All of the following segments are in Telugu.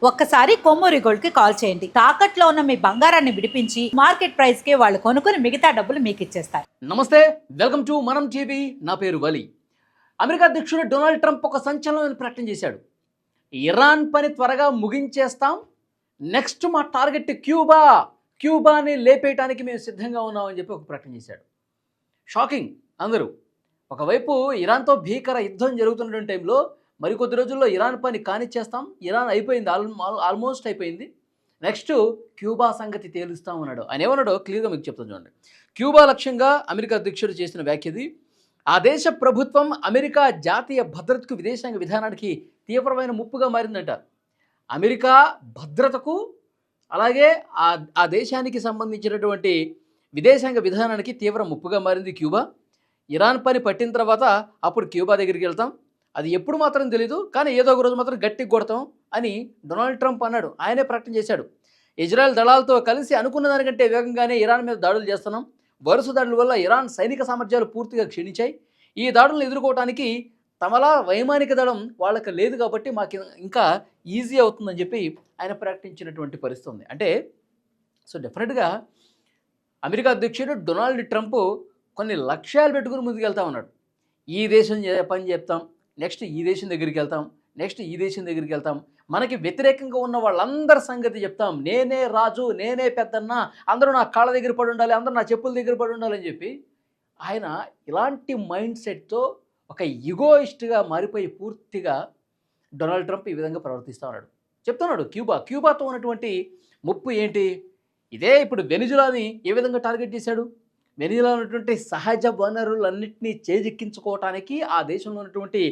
ఒక్కసారి కొమ్మూరి గోల్డ్ కి కాల్ చేయండి. తాకట్లో ఉన్న మీ బంగారాన్ని విడిపించి మార్కెట్ ప్రైస్ కి వాళ్ళు కొనుక్కుని మిగతా డబ్బులు మీకు ఇచ్చేస్తారు. నమస్తే, వెల్కమ్ టు మనం టీవీ. నా పేరు వలి. అమెరికా అధ్యక్షుడు డొనాల్డ్ ట్రంప్ ఒక సంచలనమైన ప్రకటన చేశాడు. ఇరాన్ పని త్వరగా ముగించేస్తాం, నెక్స్ట్ మా టార్గెట్ క్యూబాని లేపేయటానికి మేము సిద్ధంగా ఉన్నామని చెప్పి ఒక ప్రకటన చేశాడు. షాకింగ్ అందరూ. ఒకవైపు ఇరాన్తో భీకర యుద్ధం జరుగుతున్నటువంటి టైంలో మరికొద్ది రోజుల్లో ఇరాన్ పని కానిచ్చేస్తాం, ఇరాన్ అయిపోయింది, ఆల్మోస్ట్ అయిపోయింది, నెక్స్ట్ క్యూబా సంగతి తేలుస్తాం అన్నాడు. ఆయన ఏమన్నాడో క్లియర్గా మీకు చెప్తాను చూడండి. క్యూబా లక్ష్యంగా అమెరికా అధ్యక్షుడు చేసిన వ్యాఖ్యది. ఆ దేశ ప్రభుత్వం అమెరికా జాతీయ భద్రతకు, విదేశాంగ విధానానికి తీవ్రమైన ముప్పుగా మారిందంట. అమెరికా భద్రతకు అలాగే ఆ దేశానికి సంబంధించినటువంటి విదేశాంగ విధానానికి తీవ్ర ముప్పుగా మారింది క్యూబా. ఇరాన్ పని పట్టిన తర్వాత అప్పుడు క్యూబా దగ్గరికి వెళ్తాం, అది ఎప్పుడు మాత్రం తెలీదు, కానీ ఏదో ఒక రోజు మాత్రం గట్టిగా కొడతాం అని డొనాల్డ్ ట్రంప్ అన్నాడు. ఆయనే ప్రకటన చేశాడు. ఇజ్రాయెల్ దళాలతో కలిసి అనుకున్న దానికంటే వేగంగానే ఇరాన్ మీద దాడులు చేస్తున్నాం. వరుస దాడుల వల్ల ఇరాన్ సైనిక సామర్థ్యాలు పూర్తిగా క్షీణించాయి. ఈ దాడులను ఎదుర్కోవడానికి తమలా వైమానిక దళం వాళ్ళకి లేదు కాబట్టి మాకు ఇంకా ఈజీ అవుతుందని చెప్పి ఆయన ప్రకటించినటువంటి పరిస్థితి ఉంది. అంటే సో డెఫినెట్గా అమెరికా అధ్యక్షుడు డొనాల్డ్ ట్రంప్ కొన్ని లక్ష్యాలు పెట్టుకుని ముందుకెళ్తా ఉన్నాడు. ఈ దేశం పని చెప్తాం, నెక్స్ట్ ఈ దేశం దగ్గరికి వెళ్తాం, నెక్స్ట్ ఈ దేశం దగ్గరికి వెళ్తాం, మనకి వ్యతిరేకంగా ఉన్న వాళ్ళందరి సంగతి చెప్తాం, నేనే రాజు, నేనే పెద్దన్న, అందరూ నా కాళ్ళ దగ్గర పడి ఉండాలి, అందరూ నా చెప్పుల దగ్గర పడి ఉండాలని చెప్పి ఆయన ఇలాంటి మైండ్ సెట్తో ఒక ఈగోయిస్ట్గా మారిపోయి పూర్తిగా డొనాల్డ్ ట్రంప్ ఈ విధంగా ప్రవర్తిస్తూ ఉన్నాడు. చెప్తున్నాడు క్యూబాతో ఉన్నటువంటి ముప్పు ఏంటి? ఇదే ఇప్పుడు వెనిజులాని ఏ విధంగా టార్గెట్ చేశాడు? వెనిజులా ఉన్నటువంటి సహజ వనరులన్నింటినీ చేజిక్కించుకోవటానికి, ఆ దేశంలో ఉన్నటువంటి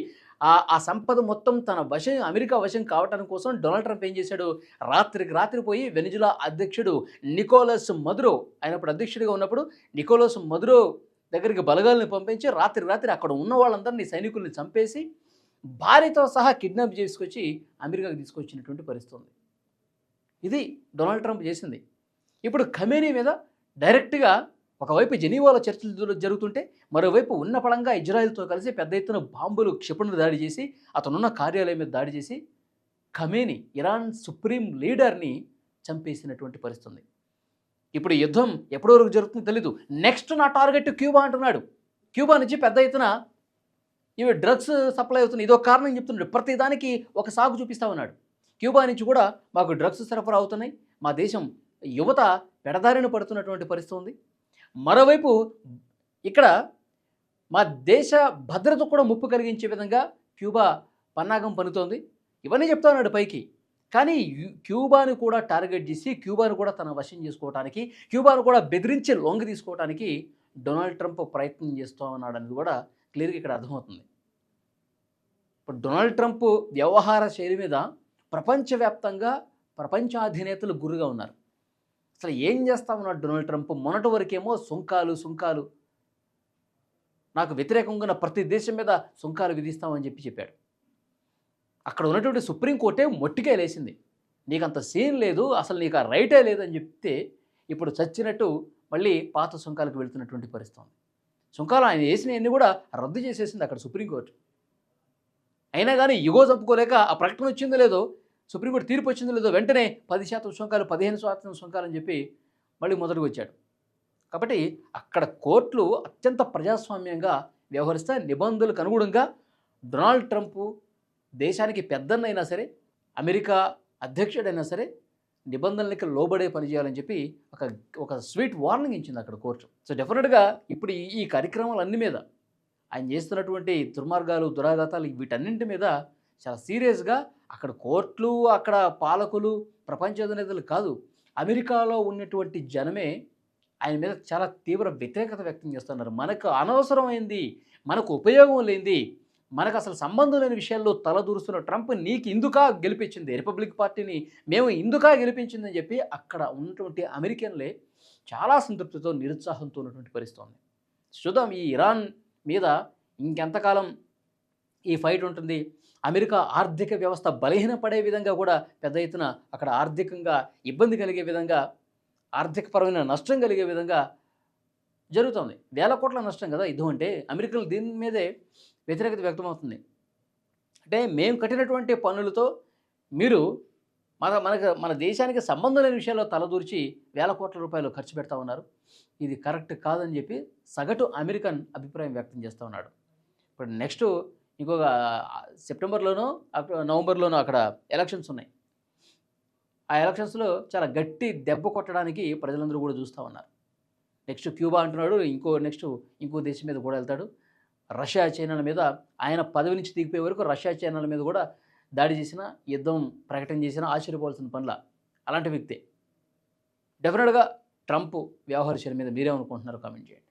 ఆ సంపద మొత్తం తన వశం, అమెరికా వశం కావటానికి కోసం డొనాల్డ్ ట్రంప్ ఏం చేశాడు? రాత్రికి రాత్రి పోయి వెనిజులా అధ్యక్షుడు నికోలస్ మదురో, ఆయనప్పుడు అధ్యక్షుడిగా ఉన్నప్పుడు నికోలస్ మదురో దగ్గరికి బలగాలను పంపించి రాత్రి అక్కడ ఉన్న వాళ్ళందరినీ, సైనికుల్ని చంపేసి భార్యతో సహా కిడ్నాప్ చేసుకొచ్చి అమెరికాకు తీసుకొచ్చినటువంటి పరిస్థితి ఉంది. ఇది డొనాల్డ్ ట్రంప్ చేసింది. ఇప్పుడు ఖమేనీ మీద డైరెక్ట్గా ఒకవైపు జెనీవాలో చర్చలు జరుగుతుంటే మరోవైపు ఉన్న పళంగా ఇజ్రాయెల్తో కలిసి పెద్ద ఎత్తున బాంబులు, క్షిపణులు దాడి చేసి, అతనున్న కార్యాలయం మీద దాడి చేసి ఖమేనీ, ఇరాన్ సుప్రీం లీడర్ని చంపేసినటువంటి పరిస్థితి ఉంది. ఇప్పుడు యుద్ధం ఎప్పటి వరకు జరుగుతుందో తెలీదు. నెక్స్ట్ నా టార్గెట్ క్యూబా అంటున్నాడు. క్యూబా నుంచి పెద్ద ఎత్తున ఇవి డ్రగ్స్ సప్లై అవుతున్నాయి, ఇదొక కారణం చెప్తున్నాడు. ప్రతిదానికి ఒక సాగు చూపిస్తూ ఉన్నాడు. క్యూబా నుంచి కూడా మాకు డ్రగ్స్ సరఫరా అవుతున్నాయి, మా దేశం యువత పెడదారిన పడుతున్నటువంటి పరిస్థితి ఉంది. మరోవైపు ఇక్కడ మా దేశ భద్రత కూడా ముప్పు కలిగించే విధంగా క్యూబా పన్నాగం పన్నుతోంది. ఇవన్నీ చెప్తా ఉన్నాడు పైకి. కానీ క్యూబాను కూడా టార్గెట్ చేసి, క్యూబాను కూడా తన వశం చేసుకోవడానికి, క్యూబాను కూడా బెదిరించి లొంగ తీసుకోవడానికి డొనాల్డ్ ట్రంప్ ప్రయత్నం చేస్తూ ఉన్నాడు అనేది కూడా క్లియర్గా ఇక్కడ అర్థమవుతుంది. ఇప్పుడు డొనాల్డ్ ట్రంప్ వ్యవహార శైలి మీద ప్రపంచవ్యాప్తంగా ప్రపంచాధినేతలు గురుగా ఉన్నారు. అసలు ఏం చేస్తా ఉన్నాడు డొనాల్డ్ ట్రంప్? మొన్నటి వరకేమో సుంకాలు, నాకు వ్యతిరేకంగా ఉన్న ప్రతి దేశం మీద సుంకాలు విధిస్తామని చెప్పాడు. అక్కడ ఉన్నటువంటి సుప్రీంకోర్టే మొట్టికే లేసింది, నీకు అంత సీన్ లేదు, అసలు నీకు ఆ రైటే లేదని చెప్తే ఇప్పుడు చచ్చినట్టు మళ్ళీ పాత సుంకాలకు వెళుతున్నటువంటి పరిస్థితి ఉంది. సుంకాలు ఆయన వేసినవన్నీ కూడా రద్దు చేసేసింది అక్కడ సుప్రీంకోర్టు. అయినా కానీ ఇగో చంపుకోలేక ఆ ప్రకటన వచ్చిందో లేదో, సుప్రీంకోర్టు తీర్పు వచ్చిందో లేదో, వెంటనే 10% సుంకాలు, 15% సుంకాలు అని చెప్పి మళ్ళీ మొదటికి వచ్చాడు. కాబట్టి అక్కడ కోర్టులు అత్యంత ప్రజాస్వామ్యంగా వ్యవహరిస్తాయి. నిబంధనలకు అనుగుణంగా డొనాల్డ్ ట్రంప్ దేశానికి పెద్దన్నైనా సరే, అమెరికా అధ్యక్షుడైనా సరే నిబంధనలకి లోబడే పనిచేయాలని చెప్పి ఒక స్వీట్ వార్నింగ్ ఇచ్చింది అక్కడ కోర్టు. సో డెఫినెట్గా ఇప్పుడు ఈ కార్యక్రమాలన్నీ మీద, ఆయన చేస్తున్నటువంటి దుర్మార్గాలు, దురాఘాతాలు, వీటన్నింటి మీద చాలా సీరియస్గా అక్కడ కోర్టులు, అక్కడ పాలకులు, ప్రపంచ అధినేతలు కాదు, అమెరికాలో ఉన్నటువంటి జనమే ఆయన మీద చాలా తీవ్ర వ్యతిరేకత వ్యక్తం చేస్తున్నారు. మనకు అనవసరమైంది, మనకు ఉపయోగం లేనిది, మనకు అసలు సంబంధం లేని విషయాల్లో తలదూరుస్తున్న ట్రంప్ నీకు ఇందుకా గెలిపించింది, రిపబ్లిక్ పార్టీని మేము ఇందుకా గెలిపించిందని చెప్పి అక్కడ ఉన్నటువంటి అమెరికన్లే చాలా సంతృప్తితో, నిరుత్సాహంతో ఉన్నటువంటి పరిస్థితి ఉంది. చూద్దాం ఈ ఇరాన్ మీద ఇంకెంతకాలం ఈ ఫైట్ ఉంటుంది. అమెరికా ఆర్థిక వ్యవస్థ బలహీనపడే విధంగా కూడా పెద్ద ఎత్తున అక్కడ ఆర్థికంగా ఇబ్బంది కలిగే విధంగా, ఆర్థికపరమైన నష్టం కలిగే విధంగా జరుగుతుంది. వేల కోట్ల నష్టం కదా యుద్ధం అంటే. అమెరికలు దీని మీదే వ్యతిరేకత వ్యక్తమవుతుంది. అంటే మేము కట్టినటువంటి పన్నులతో మీరు మన దేశానికి సంబంధం లేని విషయాల్లో తలదూర్చి వేల కోట్ల రూపాయలు ఖర్చు పెడతా ఉన్నారు. ఇది కరెక్ట్ కాదని చెప్పి సగటు అమెరికన్ అభిప్రాయం వ్యక్తం చేస్తూ ఉన్నాడు. ఇప్పుడు నెక్స్ట్ ఇంకొక సెప్టెంబర్లోనో నవంబర్లోనో అక్కడ ఎలక్షన్స్ ఉన్నాయి. ఆ ఎలక్షన్స్లో చాలా గట్టి దెబ్బ కొట్టడానికి ప్రజలందరూ కూడా చూస్తూ ఉన్నారు. నెక్స్ట్ క్యూబా అంటున్నాడు, ఇంకో దేశం మీద కూడా వెళ్తాడు. రష్యా చైనాల మీద ఆయన పదవి నుంచి దిగిపోయే వరకు రష్యా చైనాల మీద కూడా దాడి చేసిన, యుద్ధం ప్రకటన చేసినా ఆశ్చర్యపోవాల్సిన పనుల అలాంటి వ్యక్తే. డెఫినెట్గా ట్రంప్ వ్యవహార శైలి మీద మీరేమనుకుంటున్నారో కామెంట్ చేయండి.